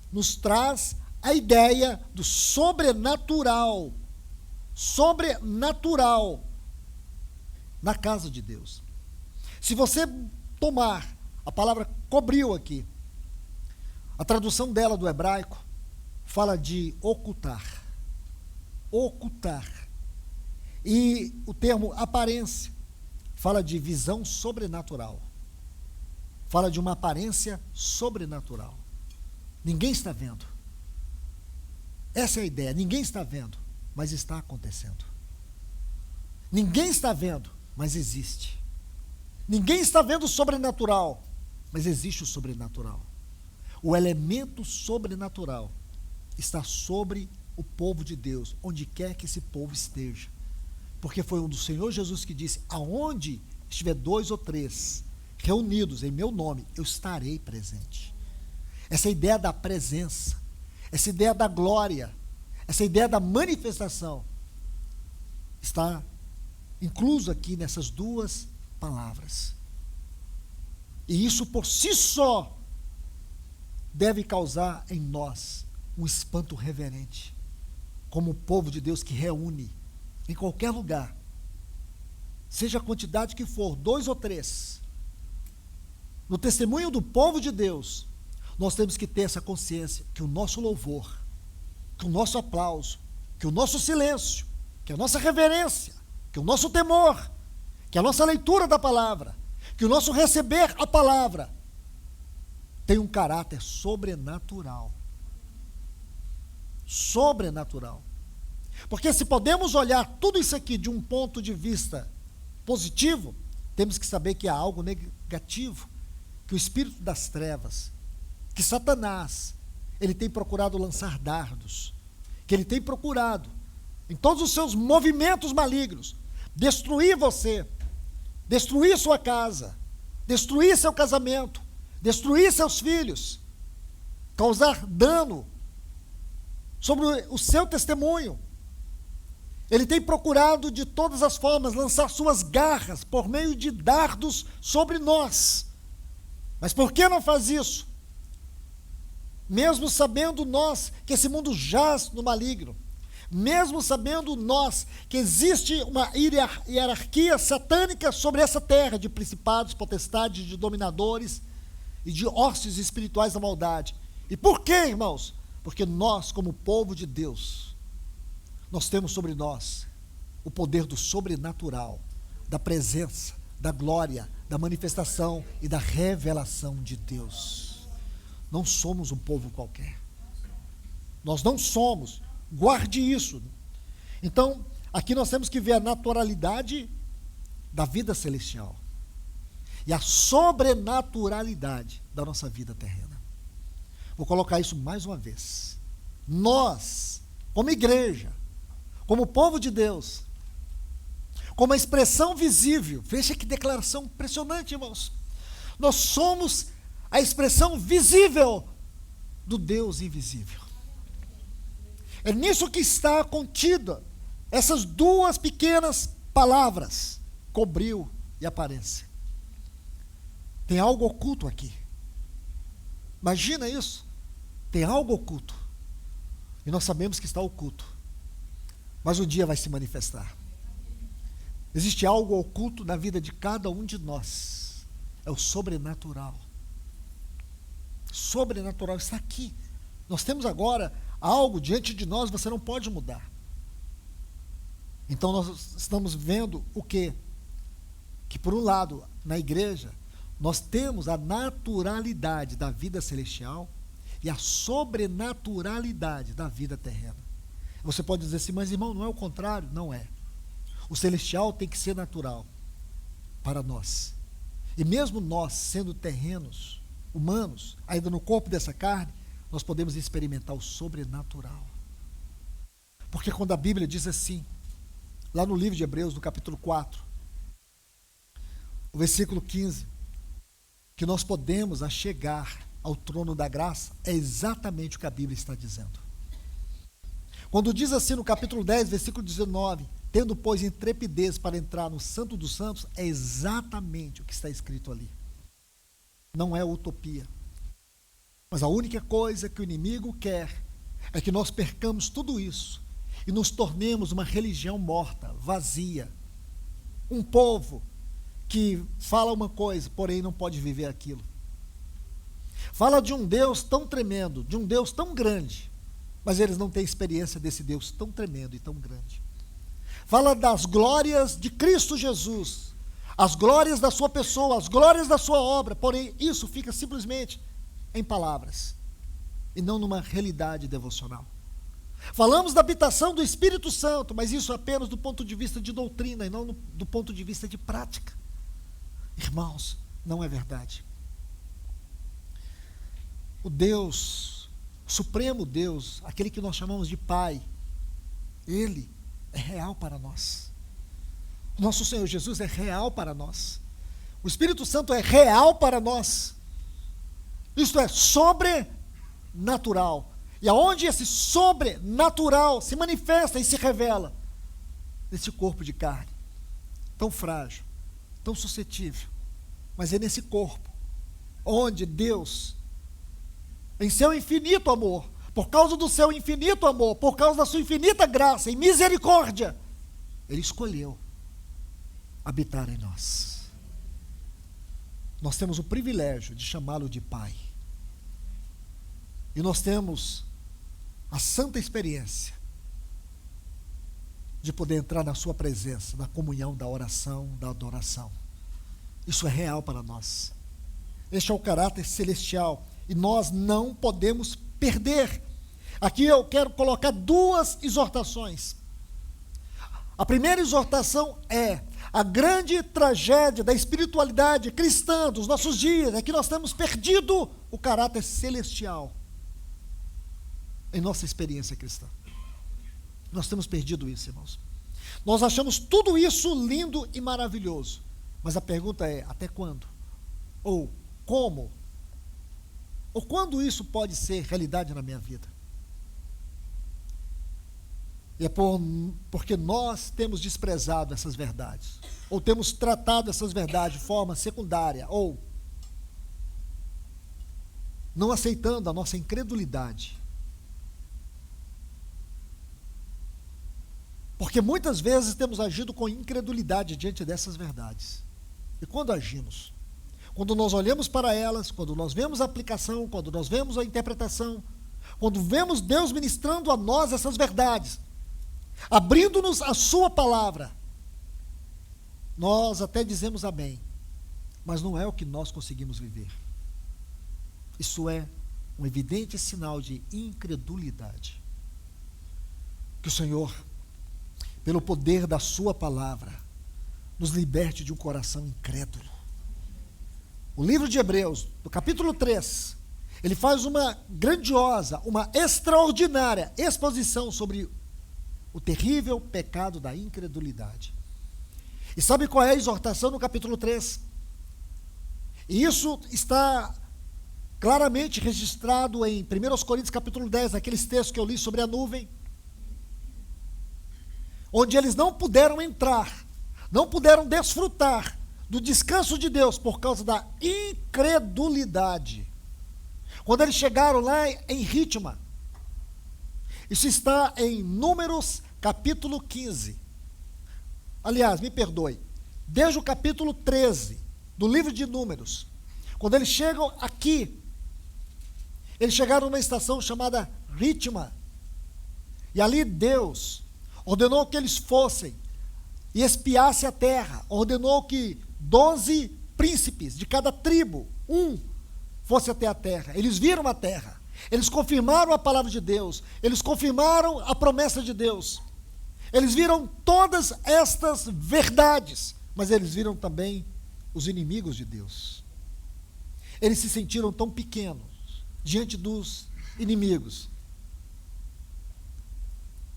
nos traz a ideia do sobrenatural. Sobrenatural na casa de Deus. Se você tomar a palavra cobriu aqui, a tradução dela do hebraico fala de ocultar. Ocultar. E o termo aparência fala de visão sobrenatural. Fala de uma aparência sobrenatural. Ninguém está vendo. Essa é a ideia. Ninguém está vendo, mas está acontecendo. Ninguém está vendo, mas existe. Ninguém está vendo o sobrenatural, mas existe o sobrenatural. O elemento sobrenatural está sobre o povo de Deus, onde quer que esse povo esteja. Porque foi um do Senhor Jesus que disse: aonde estiver 2 ou 3 reunidos em meu nome, eu estarei presente. Essa ideia da presença, essa ideia da glória, essa ideia da manifestação está incluso aqui nessas duas palavras. E isso por si só deve causar em nós um espanto reverente, como o povo de Deus que reúne em qualquer lugar, seja a quantidade que for, 2 ou 3, no testemunho do povo de Deus, nós temos que ter essa consciência que o nosso louvor, que o nosso aplauso, que o nosso silêncio, que a nossa reverência, que o nosso temor, que a nossa leitura da palavra, que o nosso receber a palavra tem um caráter sobrenatural. Sobrenatural. Porque se podemos olhar tudo isso aqui de um ponto de vista positivo, temos que saber que há algo negativo, que o espírito das trevas, que Satanás, ele tem procurado lançar dardos, que ele tem procurado, em todos os seus movimentos malignos, destruir você, destruir sua casa, destruir seu casamento, destruir seus filhos, causar dano sobre o seu testemunho. Ele tem procurado de todas as formas lançar suas garras por meio de dardos sobre nós. Mas por que não faz isso? Mesmo sabendo nós que esse mundo jaz no maligno, mesmo sabendo nós que existe uma hierarquia satânica sobre essa terra, de principados, potestades, de dominadores e de hostes espirituais da maldade. E por quê, irmãos? Porque nós, como povo de Deus, nós temos sobre nós o poder do sobrenatural, da presença, da glória, da manifestação e da revelação de Deus. Não somos um povo qualquer. Nós não somos. Guarde isso. Então, aqui nós temos que ver a naturalidade da vida celestial e a sobrenaturalidade da nossa vida terrena. Vou colocar isso mais uma vez. Nós, como igreja, como povo de Deus, como a expressão visível, veja que declaração impressionante, irmãos. Nós somos a expressão visível do Deus invisível. É nisso que está contida essas duas pequenas palavras, cobriu e aparência. Tem algo oculto aqui. Imagina isso. Tem algo oculto. E nós sabemos que está oculto. Mas um dia vai se manifestar. Existe algo oculto na vida de cada um de nós. É o sobrenatural. Sobrenatural está aqui. Nós temos agora algo diante de nós, você não pode mudar. Então nós estamos vendo o quê? Que por um lado, na igreja, nós temos a naturalidade da vida celestial e a sobrenaturalidade da vida terrena. Você pode dizer assim, mas irmão, não é o contrário? Não é. O celestial tem que ser natural para nós. E mesmo nós, sendo terrenos, humanos, ainda no corpo dessa carne, nós podemos experimentar o sobrenatural. Porque quando a Bíblia diz assim, lá no livro de Hebreus, no capítulo 4, o versículo 15, que nós podemos chegar ao trono da graça, é exatamente o que a Bíblia está dizendo. Quando diz assim no capítulo 10, versículo 19, tendo, pois, intrepidez para entrar no Santo dos Santos, é exatamente o que está escrito ali. Não é utopia. Mas a única coisa que o inimigo quer é que nós percamos tudo isso e nos tornemos uma religião morta, vazia. Um povo que fala uma coisa, porém não pode viver aquilo. Fala de um Deus tão tremendo, de um Deus tão grande, mas eles não têm experiência desse Deus tão tremendo e tão grande. Fala das glórias de Cristo Jesus, as glórias da sua pessoa, as glórias da sua obra, porém isso fica simplesmente em palavras e não numa realidade devocional. Falamos da habitação do Espírito Santo, mas isso apenas do ponto de vista de doutrina e não do ponto de vista de prática. Irmãos, não é verdade. O Deus, o Supremo Deus, aquele que nós chamamos de Pai, Ele é real para nós. O nosso Senhor Jesus é real para nós. O Espírito Santo é real para nós. Isto é sobrenatural. E aonde esse sobrenatural se manifesta e se revela? Nesse corpo de carne, tão frágil, tão suscetível. Mas é nesse corpo, onde Deus, em seu infinito amor, por causa do seu infinito amor, por causa da sua infinita graça e misericórdia, Ele escolheu habitar em nós. Nós temos o privilégio de chamá-lo de Pai. E nós temos a santa experiência de poder entrar na sua presença, na comunhão da oração, da adoração. Isso é real para nós. Este é o caráter celestial e nós não podemos perder. Aqui eu quero colocar duas exortações. A primeira exortação é a grande tragédia da espiritualidade cristã dos nossos dias, é que nós temos perdido o caráter celestial em nossa experiência cristã. Nós temos perdido isso, irmãos. Nós achamos tudo isso lindo e maravilhoso, mas a pergunta é, até quando? Ou como? Ou quando isso pode ser realidade na minha vida? E é porque nós temos desprezado essas verdades, ou temos tratado essas verdades de forma secundária, ou não aceitando a nossa incredulidade. Porque muitas vezes temos agido com incredulidade diante dessas verdades. E quando agimos? Quando nós olhamos para elas, quando nós vemos a aplicação, quando nós vemos a interpretação, quando vemos Deus ministrando a nós essas verdades, abrindo-nos a sua palavra, nós até dizemos amém, mas não é o que nós conseguimos viver. Isso é um evidente sinal de incredulidade. Que o Senhor, pelo poder da sua palavra, nos liberte de um coração incrédulo. O livro de Hebreus, no capítulo 3, ele faz uma grandiosa, uma extraordinária exposição sobre o terrível pecado da incredulidade. E sabe qual é a exortação no capítulo 3? E isso está claramente registrado em 1 Coríntios capítulo 10, naqueles textos que eu li sobre a nuvem, onde eles não puderam entrar, não puderam desfrutar do descanso de Deus por causa da incredulidade. Quando eles chegaram lá em Ritma, isso está em Números capítulo 15. Aliás, me perdoe, desde o capítulo 13 do livro de Números. Quando eles chegam aqui, eles chegaram numa estação chamada Ritma. E ali Deus ordenou que eles fossem e espiassem a terra. Ordenou que 12 príncipes de cada tribo, fosse até a terra. Eles viram a terra. Eles confirmaram a palavra de Deus. Eles confirmaram a promessa de Deus. Eles viram todas estas verdades, mas eles viram também os inimigos de Deus. Eles se sentiram tão pequenos diante dos inimigos.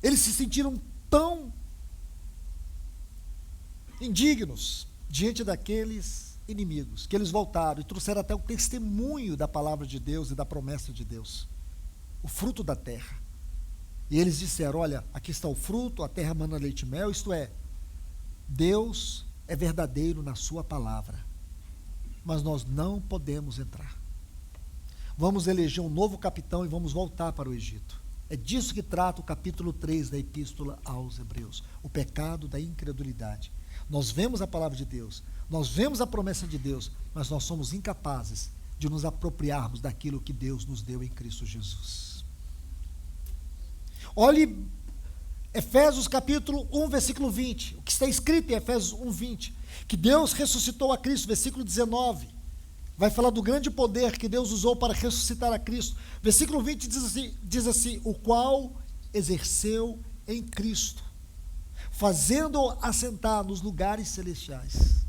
Eles se sentiram tão indignos diante daqueles inimigos, que eles voltaram e trouxeram até o testemunho da palavra de Deus e da promessa de Deus, o fruto da terra. E eles disseram: olha, aqui está o fruto, a terra mana leite e mel, isto é, Deus é verdadeiro na sua palavra, mas nós não podemos entrar. Vamos eleger um novo capitão e vamos voltar para o Egito. É disso que trata o capítulo 3 da Epístola aos Hebreus, o pecado da incredulidade. Nós vemos a palavra de Deus, nós vemos a promessa de Deus, mas nós somos incapazes de nos apropriarmos daquilo que Deus nos deu em Cristo Jesus. Olhe Efésios capítulo 1, versículo 20, o que está escrito em Efésios 1, 20, que Deus ressuscitou a Cristo, versículo 19, vai falar do grande poder que Deus usou para ressuscitar a Cristo. Versículo 20 diz assim, o qual exerceu em Cristo, fazendo-o assentar nos lugares celestiais.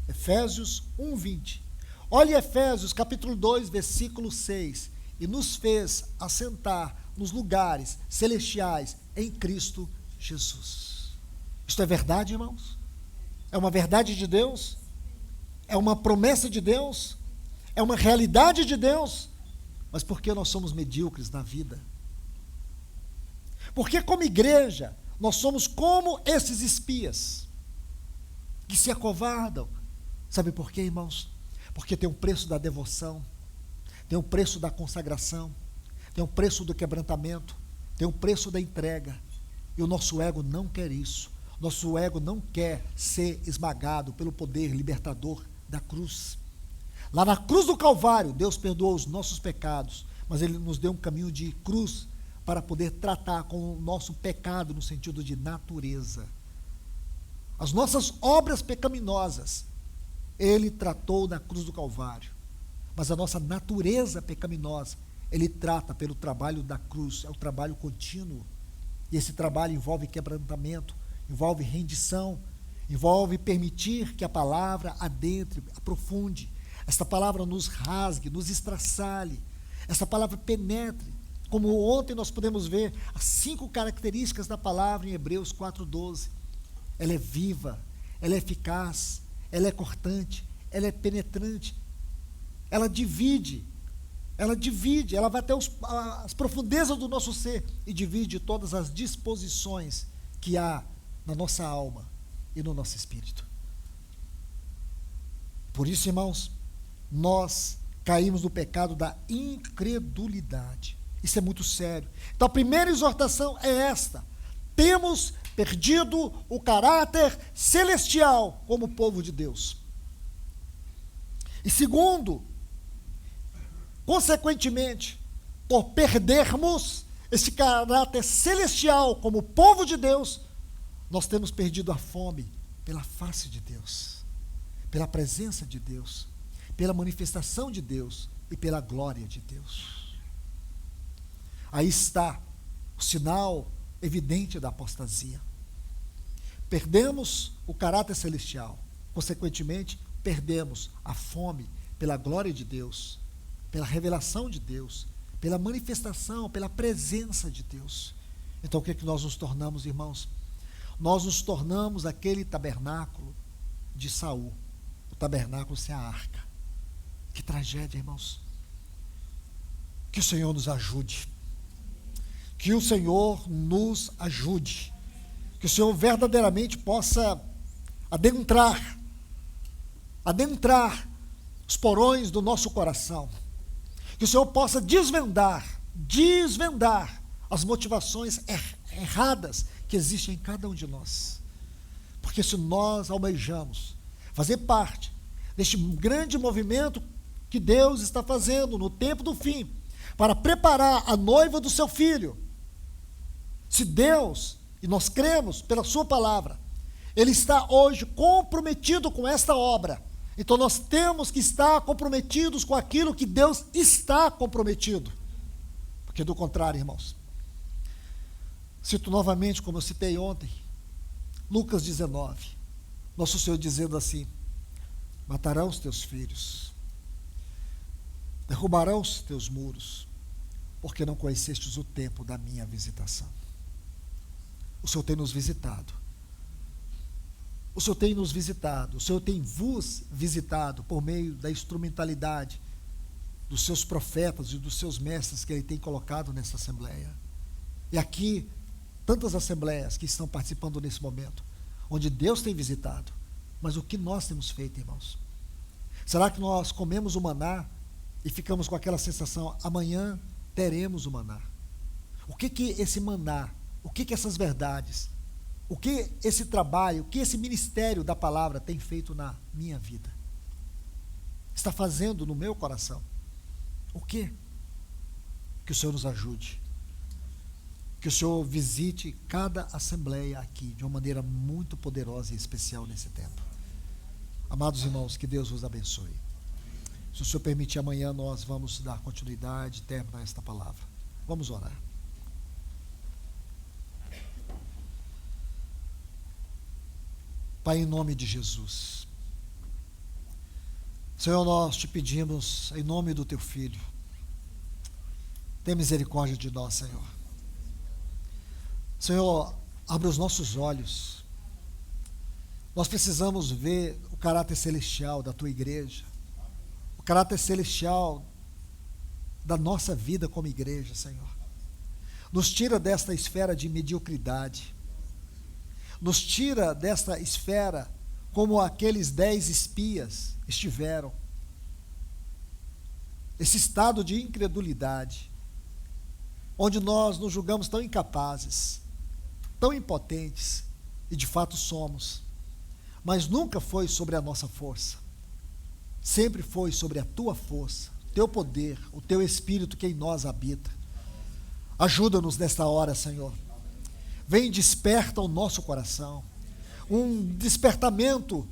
Efésios 1, 20. Olhe Efésios capítulo 2, versículo 6, e nos fez assentar nos lugares celestiais em Cristo Jesus. Isto é verdade, irmãos? É uma verdade de Deus? É uma promessa de Deus? É uma realidade de Deus? Mas por que nós somos medíocres na vida? Porque como igreja, nós somos como esses espias, que se acovardam. Sabe por quê, irmãos? Porque tem um preço da devoção, tem um preço da consagração, tem um preço do quebrantamento, tem um preço da entrega. E o nosso ego não quer isso. Nosso ego não quer ser esmagado pelo poder libertador da cruz. Lá na cruz do Calvário, Deus perdoou os nossos pecados, mas Ele nos deu um caminho de cruz para poder tratar com o nosso pecado no sentido de natureza. As nossas obras pecaminosas, Ele tratou na cruz do Calvário. Mas a nossa natureza pecaminosa, Ele trata pelo trabalho da cruz, é o trabalho contínuo. E esse trabalho envolve quebrantamento, envolve rendição, envolve permitir que a palavra adentre, aprofunde. Esta palavra nos rasgue, nos estraçalhe. Essa palavra penetre. Como ontem nós podemos ver as 5 características da palavra em Hebreus 4:12. Ela é viva, ela é eficaz, ela é cortante, ela é penetrante. Ela divide Ela divide, ela vai até as profundezas do nosso ser e divide todas as disposições que há na nossa alma e no nosso espírito. Por isso, irmãos, nós caímos no pecado da incredulidade. Isso é muito sério. Então, a primeira exortação é esta: temos perdido o caráter celestial como povo de Deus. E segundo, consequentemente, por perdermos esse caráter celestial como povo de Deus, nós temos perdido a fome pela face de Deus, pela presença de Deus, pela manifestação de Deus e pela glória de Deus. Aí está o sinal evidente da apostasia. Perdemos o caráter celestial, consequentemente, perdemos a fome pela glória de Deus, pela revelação de Deus, pela manifestação, pela presença de Deus. Então, o que é que nós nos tornamos, irmãos? Nós nos tornamos aquele tabernáculo de Saul, o tabernáculo sem a arca. Que tragédia, irmãos. Que o Senhor nos ajude. Que o Senhor nos ajude. Que o Senhor verdadeiramente possa adentrar os porões do nosso coração. Que o Senhor possa desvendar as motivações erradas que existem em cada um de nós. Porque se nós almejamos fazer parte deste grande movimento que Deus está fazendo no tempo do fim, para preparar a noiva do seu filho, se Deus, e nós cremos pela sua palavra, Ele está hoje comprometido com esta obra, então nós temos que estar comprometidos com aquilo que Deus está comprometido, porque do contrário, irmãos, cito novamente, como eu citei ontem, Lucas 19, nosso Senhor dizendo assim: matarão os teus filhos, derrubarão os teus muros, porque não conhecestes o tempo da minha visitação. O Senhor tem nos visitado. O Senhor tem nos visitado. O Senhor tem vos visitado por meio da instrumentalidade dos seus profetas e dos seus mestres que Ele tem colocado nessa assembleia. E aqui, tantas assembleias que estão participando nesse momento, onde Deus tem visitado. Mas o que nós temos feito, irmãos? Será que nós comemos o maná e ficamos com aquela sensação: amanhã teremos o maná? O que esse maná, o que essas verdades, o que esse trabalho, o que esse ministério da palavra tem feito na minha vida? Está fazendo no meu coração? O quê? Que o Senhor nos ajude. Que o Senhor visite cada assembleia aqui de uma maneira muito poderosa e especial nesse tempo. Amados irmãos, que Deus vos abençoe. Se o Senhor permitir, amanhã nós vamos dar continuidade, terminar esta palavra. Vamos orar. Pai, em nome de Jesus, Senhor, nós te pedimos, em nome do Teu Filho, tenha misericórdia de nós, Senhor. Senhor, abre os nossos olhos. Nós precisamos ver o caráter celestial da Tua igreja, o caráter celestial da nossa vida como igreja, Senhor. Nos tira desta esfera de mediocridade. Nos tira desta esfera como aqueles 10 espias estiveram. Esse estado de incredulidade, onde nós nos julgamos tão incapazes, tão impotentes, e de fato somos. Mas nunca foi sobre a nossa força. Sempre foi sobre a Tua força, o Teu poder, o Teu Espírito que em nós habita. Ajuda-nos nesta hora, Senhor. Vem e desperta o nosso coração, um despertamento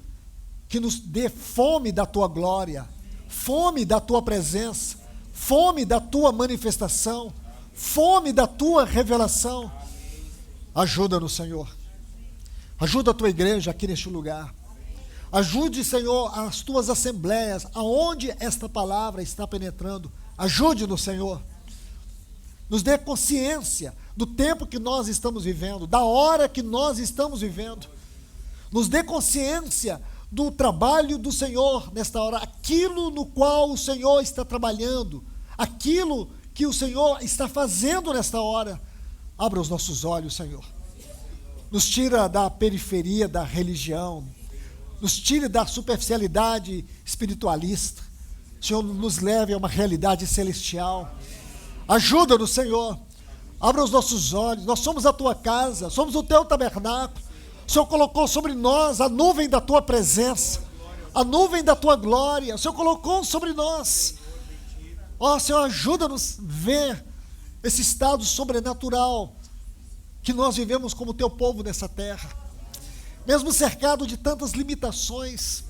que nos dê fome da Tua glória, fome da Tua presença, fome da Tua manifestação, fome da Tua revelação. Ajuda-nos, Senhor. Ajuda a Tua igreja aqui neste lugar. Ajude, Senhor, as Tuas assembleias, aonde esta palavra está penetrando. Ajude-nos, Senhor. Nos dê consciência do tempo que nós estamos vivendo, da hora que nós estamos vivendo. Nos dê consciência do trabalho do Senhor nesta hora, aquilo no qual o Senhor está trabalhando, aquilo que o Senhor está fazendo nesta hora. Abra os nossos olhos, Senhor. Nos tira da periferia da religião, nos tire da superficialidade espiritualista. Senhor, nos leve a uma realidade celestial. Ajuda-nos, Senhor. Abra os nossos olhos. Nós somos a tua casa, somos o teu tabernáculo. O Senhor colocou sobre nós a nuvem da tua presença, a nuvem da tua glória. O Senhor colocou sobre nós. Ó, Senhor, ajuda-nos a ver esse estado sobrenatural que nós vivemos como teu povo nessa terra. Mesmo cercado de tantas limitações,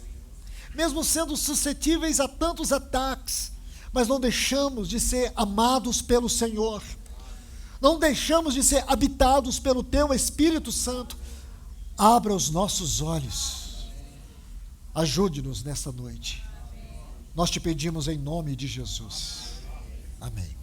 mesmo sendo suscetíveis a tantos ataques, mas não deixamos de ser amados pelo Senhor. Não deixamos de ser habitados pelo teu Espírito Santo. Abra os nossos olhos. Ajude-nos nesta noite. Nós te pedimos em nome de Jesus. Amém.